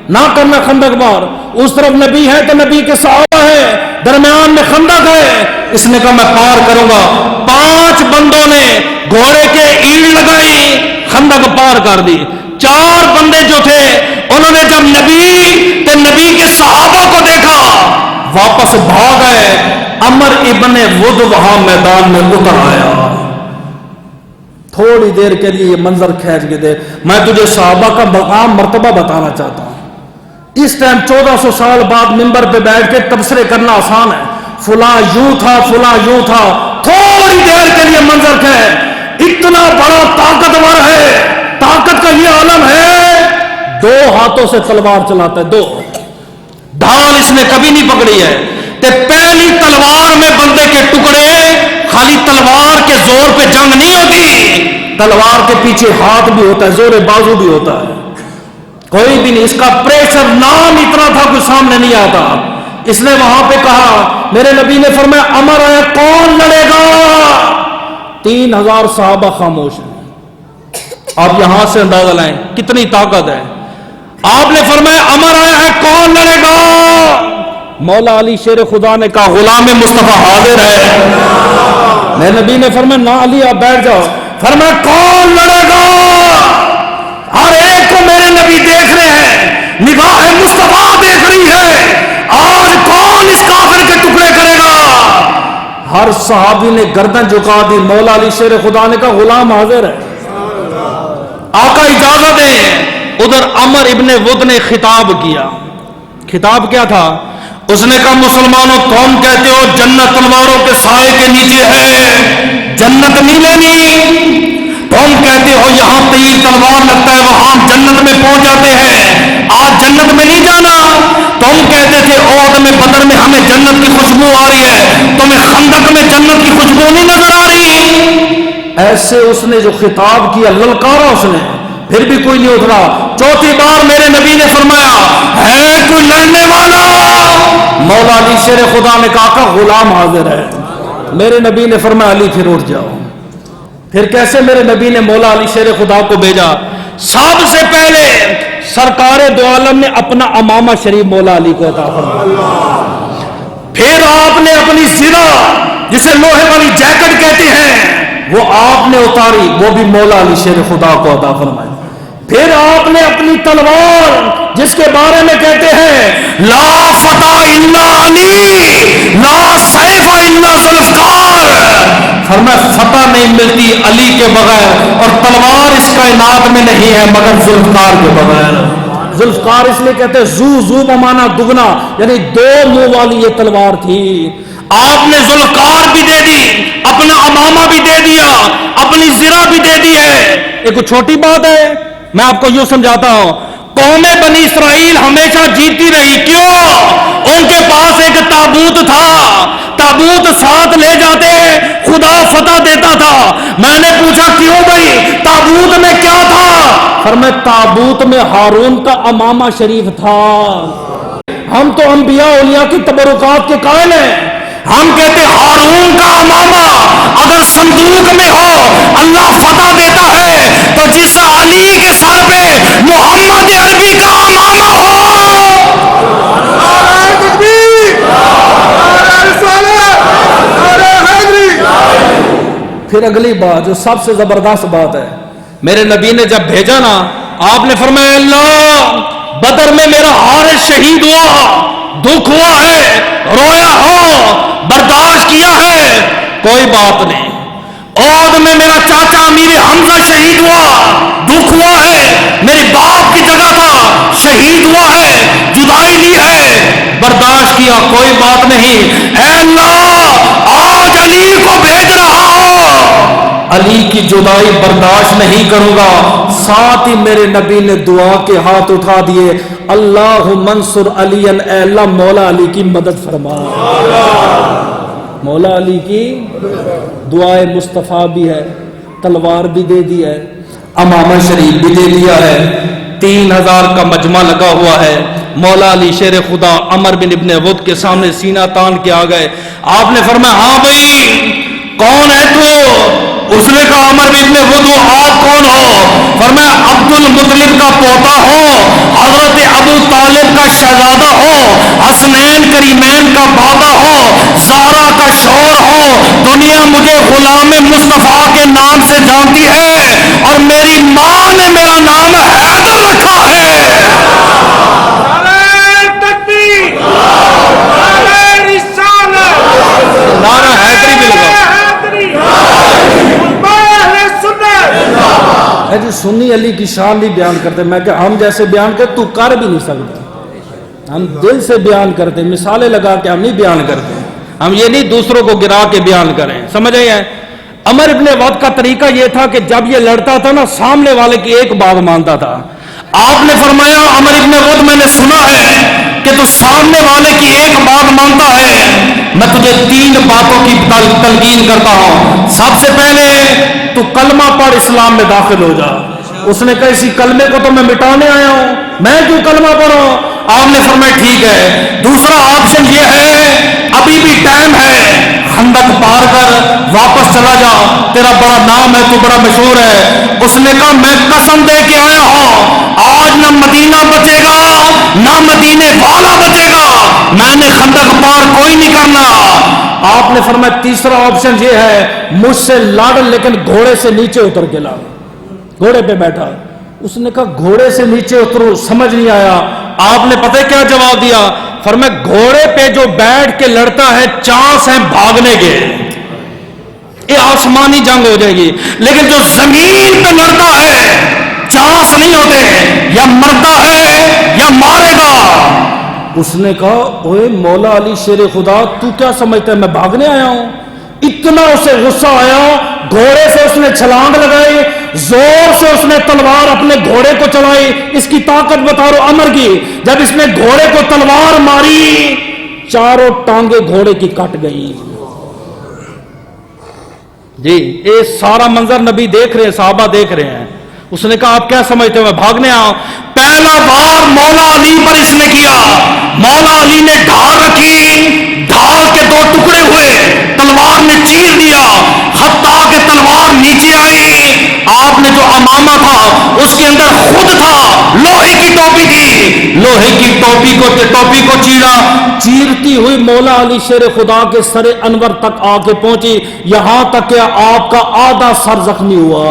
نہ کرنا خندق پار، اس طرف نبی ہے تو نبی کے صحابہ ہے، درمیان میں خندق ہے، اس نے کہا میں پار کروں گا۔ 5 بندوں نے گھوڑے کے اینٹ لگائی، خندق پار کر دی۔ 4 بندے جو تھے انہوں نے جب نبی کے صحابہ کو دیکھا واپس بھاگ گئے۔ عمر ابن ود وہاں میدان میں اتر آیا، تھوڑی دیر کے لیے یہ منظر کھینچ کے دے، میں تجھے صحابہ کا مقام مرتبہ بتانا چاہتا ہوں۔ اس ٹائم 1400 سال بعد منبر پہ بیٹھ کے تبصرے کرنا آسان ہے، فلاں یوں تھا، فلاں یوں تھا، تھوڑی دیر کے لیے منظر کھینچ، اتنا بڑا طاقتور ہے، طاقت کا یہ عالم ہے، 2 ہاتھوں سے تلوار چلاتا ہے، 2 ڈھال اس نے کبھی نہیں پکڑی ہے، تے پہلی تلوار میں بندے کے ٹکڑے، خالی تلوار کے زور پہ جنگ نہیں ہوتی، تلوار کے پیچھے ہاتھ بھی ہوتا ہے، زور بازو بھی ہوتا ہے، کوئی بھی نہیں، اس کا پریشر نام اتنا تھا کوئی سامنے نہیں آتا۔ اس نے وہاں پہ کہا، میرے نبی نے فرمایا امر ہے، کون لڑے گا؟ 3000 صحابہ خاموش ہیں۔ آپ یہاں سے اندازہ لائیں کتنی طاقت ہے۔ آپ نے فرمایا امر آیا ہے، کون لڑے گا؟ مولا علی شیر خدا نے کہا غلام مصطفیٰ حاضر ہے۔ میرے نبی نے فرمایا نہ علی آپ بیٹھ جاؤ۔ فرمایا کون لڑے گا؟ ہر ایک کو میرے نبی دیکھ رہے ہیں، نگاہ مصطفیٰ دیکھ رہی ہے، آج کون اس کافر کے ٹکڑے کرے گا؟ ہر صحابی نے گردن جھکا دی۔ مولا علی شیر خدا نے کہا غلام حاضر ہے، آقا اجازت دیں۔ ادھر عمر ابن ود نے خطاب کیا۔ خطاب کیا تھا؟ اس نے کہا مسلمانوں تم کہتے ہو جنت تلواروں کے سائے کے نیچے ہے، جنت نہیں لینی، تم کہتے ہو یہاں تیر تلوار لگتا ہے وہاں ہم جنت میں پہنچ جاتے ہیں، آج جنت میں نہیں جانا، تم کہتے تھے احد میں بدر میں ہمیں جنت کی خوشبو آ رہی ہے، تمہیں خندق میں جنت کی خوشبو نہیں نظر آ رہی۔ ایسے اس نے جو خطاب کیا، للکارا اس نے، پھر بھی کوئی نہیں اترا۔ چوتھی بار میرے نبی نے فرمایا ہے کوئی لڑنے والا؟ مولا علی شیر خدا نے کہا کہ غلام حاضر ہے۔ میرے نبی نے فرمایا علی پھر اٹھ جاؤ۔ پھر کیسے میرے نبی نے مولا علی شیر خدا کو بھیجا؟ سب سے پہلے سرکار دو عالم نے اپنا امامہ شریف مولا علی کو عطا فرمایا، پھر آپ نے اپنی زرہ جسے لوہے والی جیکٹ کہتے ہیں وہ آپ نے اتاری، وہ بھی مولا علی شیر خدا کو عطا فرمائی۔ پھر آپ نے اپنی تلوار جس کے بارے میں کہتے ہیں لا فتح الا علی لا سیف الا ذوالفقار، فرمایا فتح نہیں ملتی علی کے بغیر، اور تلوار اس کائنات میں نہیں ہے مگر ذوالفقار کے بغیر۔ ذوالفقار اس لیے کہتے ہیں زو بمانا دگنا، یعنی 2 منہ والی یہ تلوار تھی۔ آپ نے ذوالفقار بھی دے دی، اپنا امامہ بھی دے دیا، اپنی زرہ بھی دے دی ہے۔ یہ کوئی چھوٹی بات ہے؟ میں آپ کو یوں سمجھاتا ہوں، قوم بنی اسرائیل ہمیشہ جیتی رہی، کیوں؟ ان کے پاس ایک تابوت تھا، تابوت ساتھ لے جاتے خدا فتح دیتا تھا۔ میں نے پوچھا کیوں بھائی تابوت میں کیا تھا؟ فرمایا تابوت میں ہارون کا امامہ شریف تھا۔ ہم تو انبیاء اولیاء کی تبرکات کے قائل ہیں، ہم کہتے ہارون کا امامہ اگر صندوق میں ہو اللہ فتح دیتا ہے، تو جس علی کے سر پہ محمد عربی کا امامہ ہو۔ پھر اگلی بات جو سب سے زبردست بات ہے، میرے نبی نے جب بھیجا نا، آپ نے فرمایا اللہ بدر میں میرا حارث شہید ہوا، دکھ ہوا ہے، رویا ہو، برداشت کیا ہے، کوئی بات نہیں، عہد میں میرا چاچا امیر حمزہ شہید ہوا، دکھ ہوا ہے، میرے باپ کی جگہ تھا، شہید ہوا ہے، جدائی لی ہے، برداشت کیا، کوئی بات نہیں، اے اللہ آج علی کو بھیج رہا ہو، علی کی جدائی برداشت نہیں کروں گا۔ ساتھ ہی میرے نبی نے دعا کے ہاتھ اٹھا دیے، اللہ منصر علی، اے اللہ مولا علی کی مدد فرما۔ مولا علی کی دعائے مصطفیٰ بھی ہے، تلوار بھی دے دی ہے، امامہ شریف بھی دے دیا ہے، 3000 کا مجمع لگا ہوا ہے۔ مولا علی شیر خدا عمر بن ابن ود کے سامنے سینہ تان کے آ گئے۔ آپ نے فرمایا ہاں بھائی کون ہے تو؟ اس نے کہا عمر بن ابن ود، آپ کون ہو؟ فرمایا عبد المطلب کا پوتا ہو، حضرت ابو طالب کا شہزادہ ہو، حسنین کریمین کا بابا ہو، زہرا کا شوہر ہو، دنیا مجھے غلام مصطفیٰ کے نام سے جانتی ہے اور میری ماں نے میرا نام حیدر رکھا ہے۔ نعرہ حیدری بھی لگا ہے جی۔ سنی علی کی شان نہیں بیان کرتے، میں کہ ہم جیسے بیان کرتے تو کر بھی نہیں سکتا، ہم دل سے بیان کرتے، مثالیں لگا کے ہم نہیں بیان کرتے، ہم یہ نہیں دوسروں کو گرا کے بیان کریں، سمجھ آئی ہے؟ عمر ابن وقت کا طریقہ یہ تھا کہ جب یہ لڑتا تھا نا سامنے والے کی ایک بات مانتا تھا۔ آپ نے فرمایا عمر ابن وقت میں نے سنا ہے کہ تو سامنے والے کی ایک بات مانتا ہے، میں تجھے 3 باتوں کی تلقین کرتا ہوں۔ سب سے پہلے تو کلمہ پڑھ اسلام میں داخل ہو جا۔ اس نے کہا اسی کلمے کو تو میں مٹانے آیا ہوں، میں کیوں کلمہ پڑھوں؟ آپ نے فرمایا ٹھیک ہے۔ دوسرا آپشن یہ ہے ابھی بھی ٹائم ہے، خندق پار کر واپس چلا جا، تیرا بڑا نام ہے، تو بڑا مشہور ہے۔ اس نے کہا میں قسم دے کے آیا ہوں آج نہ مدینہ بچے گا نہ مدینے والا بچے گا، میں نے خندق پار کوئی نہیں کرنا۔ آپ نے فرمایا تیسرا آپشن یہ ہے مجھ سے لڑ لیکن گھوڑے سے نیچے اتر کے لا۔ گھوڑے پہ بیٹھا، اس نے کہا گھوڑے سے نیچے اترو، سمجھ نہیں آیا۔ آپ نے پتہ کیا جواب دیا؟ فرمایا گھوڑے پہ جو بیٹھ کے لڑتا ہے چانس ہے بھاگنے کے، یہ آسمانی جنگ ہو جائے گی، لیکن جو زمین پہ لڑتا ہے چانس نہیں ہوتے، یا مرتا ہے یا مارے گا۔ اس نے کہا اوے مولا علی شیر خدا تو کیا سمجھتا ہے میں بھاگنے آیا ہوں؟ اتنا اسے غصہ آیا، گھوڑے سے اس نے چھلانگ لگائی، زور سے اس نے تلوار اپنے گھوڑے کو چلائی۔ اس کی طاقت بتا رہا عمر کی، جب اس نے گھوڑے کو تلوار ماری 4 ٹانگیں گھوڑے کی کٹ گئی۔ جی یہ سارا منظر نبی دیکھ رہے ہیں، صحابہ دیکھ رہے ہیں۔ اس نے کہا آپ کیا سمجھتے ہو میں بھاگنے آؤں؟ پہلا وار مولا علی پر اس نے کیا، مولا علی نے ڈھال رکھی، ڈھال کے 2 ٹکڑے ہوئے، تلوار نے چیر دیا، حتیٰ کہ تلوار نیچے آئی۔ آپ نے جو امامہ تھا اس کے اندر خود تھا، لوہے کی ٹوپی تھی، لوہے کی ٹوپی کو چیرا، چیرتی ہوئی مولا علی شیر خدا کے سر انور تک آ کے پہنچی، یہاں تک کہ آپ کا آدھا سر زخمی ہوا۔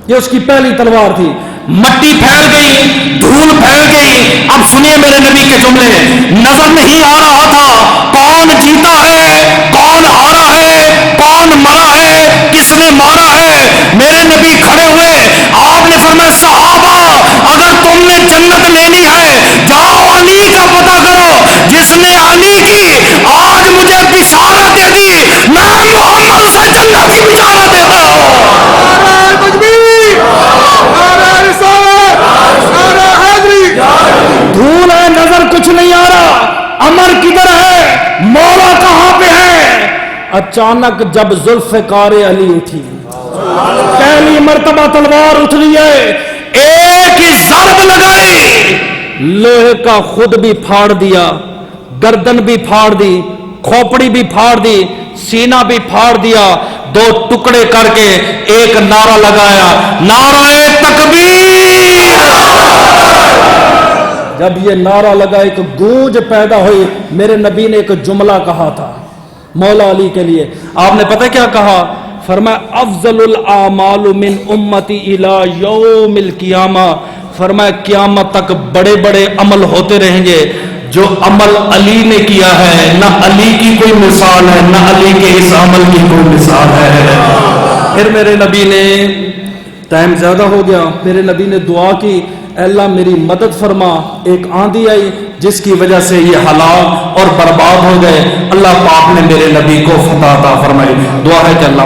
یہ اس کی پہلی تلوار تھی۔ مٹی پھیل گئی، دھول پھیل گئی۔ اب سنیے میرے نبی کے جملے، نظر نہیں آ رہا تھا کون جیتا ہے کون ہارا ہے کون مرا ہے کس نے مارا ہے۔ میرے نبی کھڑے ہوئے، آپ نے فرمایا صحابہ اگر تم نے جنت لینی ہے جاؤ علی کا پتہ کرو، جس نے علی کی آج مجھے بشارت دے دی، میں محمد سے جنت کی بشارت دیتا ہوں۔ دھول ہے، نظر کچھ نہیں آ رہا، عمر کدھر ہے، مولا کہاں پہ ہے؟ اچانک جب ذوالفقار علی اٹھی، پہلی مرتبہ تلوار اٹھ رہی ہے، ایک ہی ضرب لگائی، لوہے کا خود بھی پھاڑ دیا، گردن بھی پھاڑ دی، کھوپڑی بھی پھاڑ دی، سینہ بھی پھاڑ دیا، 2 ٹکڑے کر کے ایک نعرہ لگایا، نعرہ تکبیر۔ جب یہ نعرہ لگا ایک گونج پیدا ہوئی، میرے نبی نے ایک جملہ کہا تھا مولا علی کے لیے۔ آپ نے پتہ کیا کہا؟ فرمایا افضل الاعمال من امتی الی یوم القیامہ، فرمایا قیامت تک بڑے بڑے عمل ہوتے رہیں گے، جو عمل علی نے کیا ہے نہ علی کی کوئی مثال ہے نہ علی کے اس عمل کی کوئی مثال ہے۔ پھر میرے نبی نے، ٹائم زیادہ ہو گیا، میرے نبی نے دعا کی، اے اللہ میری مدد فرما۔ ایک آندھی آئی جس کی وجہ سے یہ ہلاک اور برباد ہو گئے، اللہ پاک نے میرے نبی کو فتح عطا فرمائی۔ دعا ہے کہ اللہ